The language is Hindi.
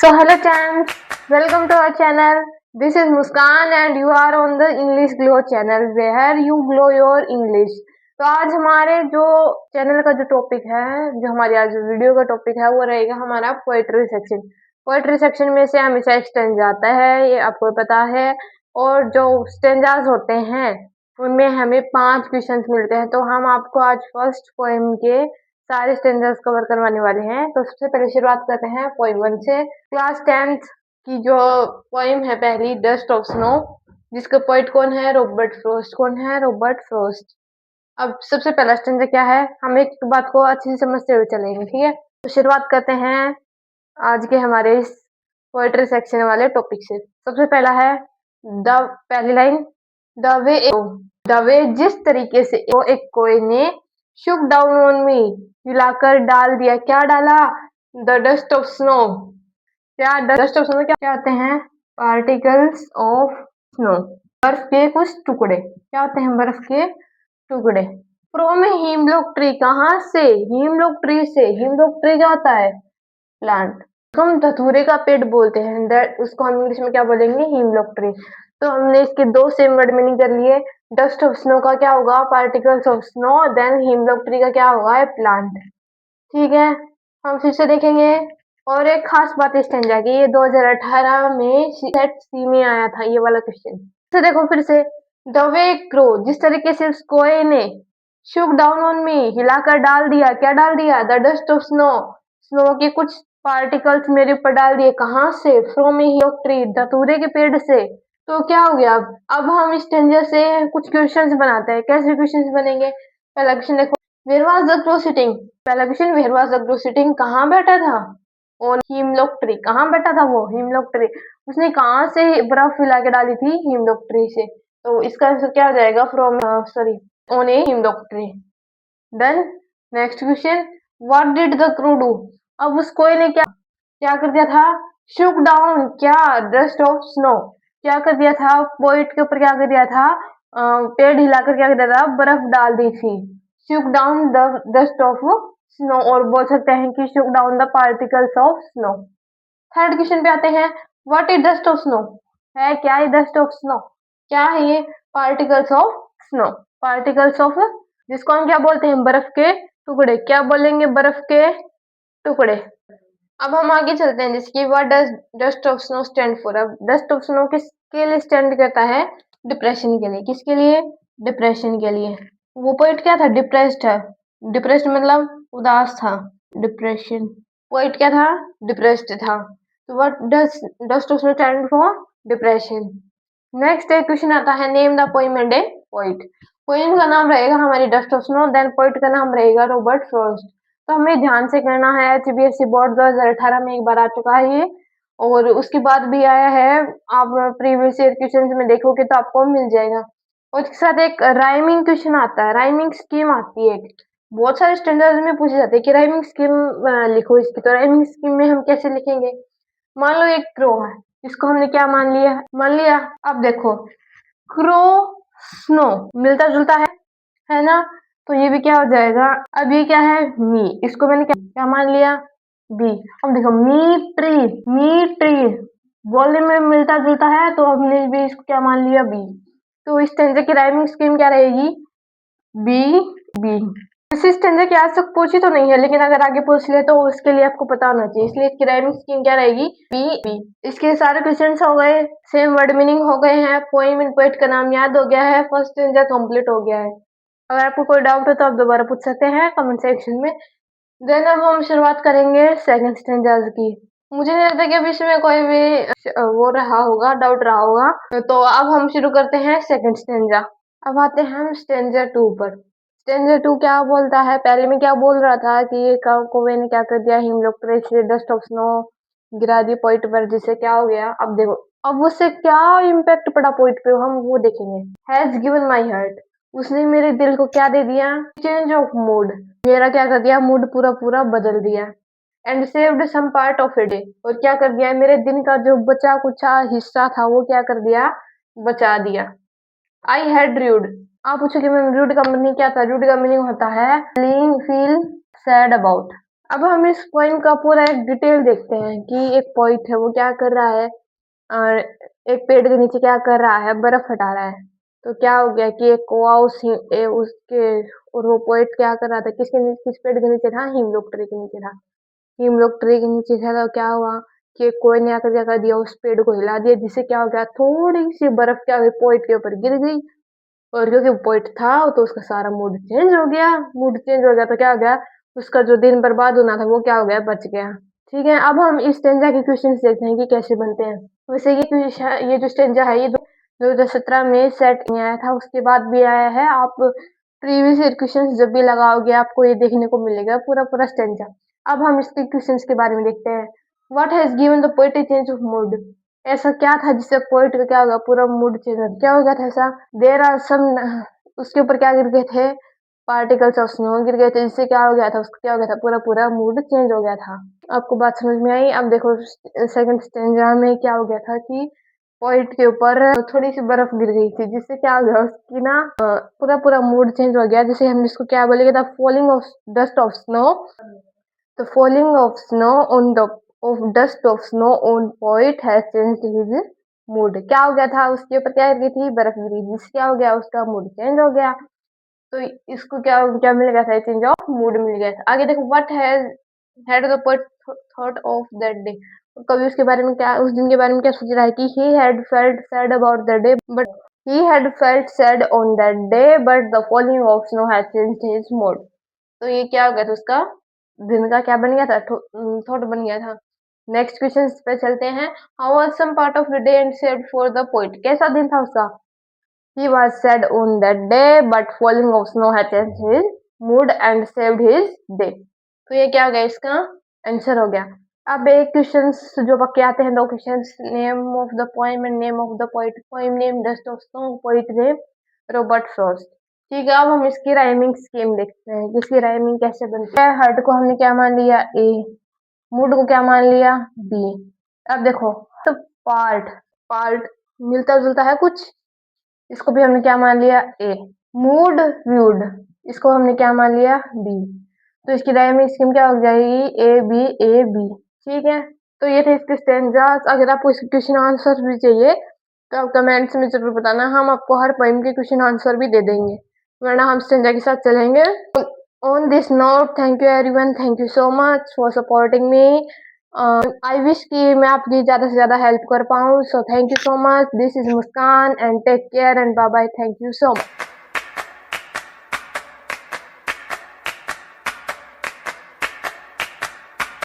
So hello champs, welcome to our channel. This is Muskan and you are on the English Glow channel where you glow your English. तो आज हमारे जो चैनल का जो टॉपिक है, जो हमारी आज वीडियो का टॉपिक है, वो रहेगा हमारा पोएट्री सेक्शन। पोएट्री सेक्शन में से हमेशा स्टेंजा आता है, ये आपको पता है। और जो स्टेंजाज होते हैं उनमें हमें 5 क्वेश्चंस मिलते हैं। तो हम आपको आज फर्स्ट पोएम के सारे स्टैंडर्ड्स कवर करवाने वाले हैं। तो सबसे पहले शुरुआत करते हैं पोएम 1 से। क्लास 10th की जो पोएम है पहली, डस्ट ऑफ स्नो, जिसका पोइट कौन है? Robert Frost. कौन है? Robert Frost. अब सबसे पहला स्टैंडर्ड क्या है, हम एक बात को अच्छे से समझते हुए चलेंगे, ठीक है। तो शुरुआत करते हैं आज के हमारे इस पोएट्री सेक्शन वाले टॉपिक से। सबसे पहला है पहली लाइन, द वे जिस तरीके से वो एक कोई ने शुक डाउन ऑन मी, हिलाकर डाल दिया। क्या डाला? The dust of snow. क्या डस्ट ऑफ स्नो क्या होते हैं? पार्टिकल्स ऑफ स्नो, बर्फ के कुछ टुकड़े। क्या होते हैं? बर्फ के टुकड़े। फ्रॉम हिमलॉक ट्री, कहाँ से? हिमलॉक ट्री से। हिमलॉक ट्री क्या होता है? प्लांट। हम धतूरे का पेड़ बोलते हैं, उसको हम इंग्लिश में क्या बोलेंगे? हिमलॉक ट्री। तो हमने इसके दो सेम वर्ड मीनिंग कर लिए। डस्ट ऑफ स्नो का क्या होगा? Particles of snow. Then hemlock tree का क्या होगा? प्लांट। ठीक है, हम फिर से देखेंगे। और एक खास बात इस स्टैंजा की, ये 2018 में सेट सी में आया था ये वाला क्वेश्चन। तो देखो फिर से, द वे क्रो, जिस तरीके से उस कोए ने शुक डाउन ऑन मी, हिलाकर डाल दिया। क्या डाल दिया? The dust of snow, snow के कुछ पार्टिकल्स मेरे ऊपर डाल दिए। कहाँ से? फ्रॉम ए हिमलॉक ट्री, धतूरे के पेड़ से। तो क्या हो गया? अब हम इस स्टैंजा से कुछ क्वेश्चंस बनाते हैं। कैसे क्वेश्चंस बनेंगे? पहला क्वेश्चन देखो, where was the crow sitting. पहला question, where was the crow sitting, कहाँ बैठा था? On hemlock tree. कहाँ बैठा था वो? Hemlock tree. उसने कहाँ से बर्फ हिला के डाली थी? हिमलॉक ट्री से। तो इसका आंसर क्या हो जाएगा? From sorry, on a hemlock tree. Then next question, what did the crow do. अब उस कोई ने क्या क्या कर दिया था? शुक डाउन, क्या? Dust of snow. क्या कर दिया था? पोइट के ऊपर क्या कर दिया था? पेड़ हिलाकर क्या कर दिया था? बर्फ डाल दी थी। शुक down the dust of snow, और बोल सकते हैं कि शुक down the particles of snow. Third question पे आते हैं, what is dust of snow. है क्या ये डस्ट ऑफ स्नो? क्या है ये? Particles of snow. Particles of, जिसको हम क्या बोलते हैं? बर्फ के टुकड़े। क्या बोलेंगे? बर्फ के टुकड़े। अब हम आगे चलते हैं, जिसकी what does dust of snow stand for. अब डस्ट ऑफ स्नो किसके लिए स्टैंड करता है? डिप्रेशन के लिए। किसके लिए? डिप्रेशन के लिए। वो पोइट क्या था? डिप्रेस्ड है। डिप्रेस्ड मतलब उदास था। डिप्रेशन। पोइट क्या था? डिप्रेस्ड था। तो what does dust of snow stand for? Depression. Next एक क्वेश्चन आता है, name the poem and a poet. Poem का नाम रहेगा हमारी dust of snow, then poet का नाम रहेगा रॉबर्ट फ्रॉस्ट। तो हमें ध्यान से करना है। सीबीएसई बोर्ड 2018 में एक बार आ चुका है ये, और उसके बाद भी आया है। आप प्रीवियस ईयर क्वेश्चन में देखोगे तो आपको मिल जाएगा। और इसके साथ एक राइमिंग क्वेश्चन आता है, राइमिंग स्कीम आती है। बहुत सारे स्टैंडर्ड में पूछे जाते हैं कि राइमिंग स्कीम लिखो इसकी। तो राइमिंग स्कीम में हम कैसे लिखेंगे? मान लो एक क्रो है, इसको हमने क्या मान लिया। अब देखो, क्रो स्नो मिलता जुलता है ना। तो ये भी क्या हो जाएगा? अब ये क्या है? मी, इसको मैंने क्या मान लिया? बी। अब देखो, मी ट्री बोलने में मिलता जुलता है, तो हमने भी इसको क्या मान लिया? बी। तो इस स्टैंजा की राइमिंग स्कीम क्या रहेगी? B B. इसी स्टैंजा की आज तक पूछी तो नहीं है, लेकिन अगर आगे पूछ ले तो उसके लिए आपको पता होना चाहिए, इसलिए इसकी राइमिंग स्कीम क्या रहेगी? B B. इसके सारे क्वेश्चंस हो गए, सेम वर्ड मीनिंग हो गए हैं, पोएम एंड पोएट का नाम याद हो गया है, फर्स्ट स्टैंजा कंप्लीट हो गया है। अगर आपको कोई डाउट हो तो आप दोबारा पूछ सकते हैं कमेंट सेक्शन में। देन अब हम शुरुआत करेंगे सेकंड स्टैंजा की। मुझे नहीं लगता कि अभी इसमें कोई भी वो रहा होगा, डाउट रहा होगा। तो अब हम शुरू करते हैं सेकंड स्टैंजा। अब आते हैं हम स्टैंजा 2 पर। स्टैंजा 2 क्या बोलता है? पहले में क्या बोल रहा था कि ये कोवे ने क्या कर दिया? हिमलॉक ट्री से डस्ट ऑफ स्नो गिरा दी पोइट पर, जिससे क्या हो गया? अब देखो, अब उससे क्या इम्पैक्ट पड़ा पोइट पे, हम वो देखेंगे। हैज गिवन माई हार्ट, उसने मेरे दिल को क्या दे दिया? चेंज ऑफ मूड, मेरा क्या कर दिया? मूड पूरा पूरा बदल दिया। And saved some part of a day, और क्या कर दिया? मेरे दिन का जो बचा कुचा हिस्सा था वो क्या कर दिया? बचा दिया। आई हैड रूड, आप पूछोगे मैम रूड का मीनिंग क्या था? रूड का मीनिंग होता है फील सैड अबाउट। अब हम इस पोएम का पूरा एक डिटेल देखते हैं कि एक पोइट है वो क्या कर रहा है और एक पेड़ के नीचे क्या कर रहा है, बर्फ हटा रहा है। तो क्या हो गया कि एक कौवा उसके और वो पोइट क्या कर रहा था, किस पेड़ के नीचे था, हिमलोक ट्री के नीचे था। हिमलोक ट्री के नीचे था तो क्या हुआ कि कोई ने आकर क्या कर दिया, उस पेड़ को हिला दिया, जिससे क्या हो गया, थोड़ी सी बर्फ क्या हुई, पोइट के ऊपर गिर गई। और क्योंकि वो पोइट था तो उसका सारा मूड चेंज हो गया। मूड चेंज हो गया तो क्या हो गया, उसका जो दिन बर्बाद होना था वो क्या हो गया, बच गया। ठीक है, अब हम इस स्टेंजा के क्वेश्चन देखते हैं कि कैसे बनते हैं। वैसे ये जो स्टेंजा है ये 2017 में सेट में आया था, उसके बाद भी आया है। आप प्रीवियस ईयर क्वेश्चन जब भी लगाओगे आपको ये देखने को मिलेगा पूरा पूरा स्टेंजा। अब हम इसके क्वेश्चन के बारे में देखते हैं। What has given the poet change of mood? ऐसा क्या था जिससे पोएट का क्या होगा, पूरा मूड चेंज हो क्या हो गया था ऐसा? देर आर सम, उसके ऊपर क्या गिर गए थे, पार्टिकल्स ऑफ स्नो गिर गए थे, जिससे क्या हो गया था, उसका क्या हो गया था, पूरा पूरा मूड चेंज हो गया था। आपको बात समझ में आई? अब देखो सेकंड स्टेंजा में क्या हो गया था कि पोइट के ऊपर थोड़ी सी बर्फ गिर गई थी, जिससे क्या हो गया, उसकी ना पूरा पूरा मूड चेंज हो गया। जैसे हम इसको क्या बोलेंगे, the falling of dust of snow, the falling of snow on the of dust of snow on poet has changed his mood. क्या हो गया था, उसके ऊपर क्या गिरी थी, बर्फ गिरी, जिससे क्या हो गया, उसका मूड चेंज हो गया। तो इसको क्या क्या मिल गया था, चेंज ऑफ मूड मिल गया था। आगे देखो, what has had the poet thought of that day? कवि उसके बारे में क्या, उस दिन के बारे में क्या सोच रहा है कि he had felt sad about the day but he had felt sad on that day but the falling of snow had changed his mood। तो ये क्या हो गया था, उसका दिन का क्या बन गया था, थॉट बन गया था। नेक्स्ट क्वेश्चन पे चलते हैं। How was some part of the day and saved for the poet? कैसा दिन था उसका? He was sad on that day, but falling of snow had changed his mood and saved his day। तो ये क्या हो गया, इसका आंसर हो गया। अब एक क्वेश्चन जो पक्के आते हैं, दो question, name of the poem and name of the poet. Poem name dust of snow, poet name Robert Frost. ठीक है, अब हम इसकी राइमिंग स्कीम देखते हैं कि इसकी राइमिंग कैसे बनती है। हर्ट को हमने क्या मान लिया, ए। मूड को क्या मान लिया, बी। अब देखो, तो पार्ट पार्ट मिलता जुलता है कुछ, इसको भी हमने क्या मान लिया, ए। मूड व्यूड, इसको हमने क्या मान लिया, बी। तो इसकी राइमिंग स्कीम क्या हो जाएगी, ए बी ए बी। ठीक है, तो ये थे इसके स्टेंजास। अगर आपको इसके क्वेश्चन आंसर भी चाहिए तो आप कमेंट्स में जरूर बताना, हम आपको हर पोएम के क्वेश्चन आंसर भी दे देंगे, वरना हम स्टेंजा के साथ चलेंगे। On this note, thank you everyone, thank you so much for supporting me. I wish कि मैं आपकी ज़्यादा से ज़्यादा हेल्प कर पाऊँ। So thank you so much, this is Muskan and take care and bye bye, thank you so much.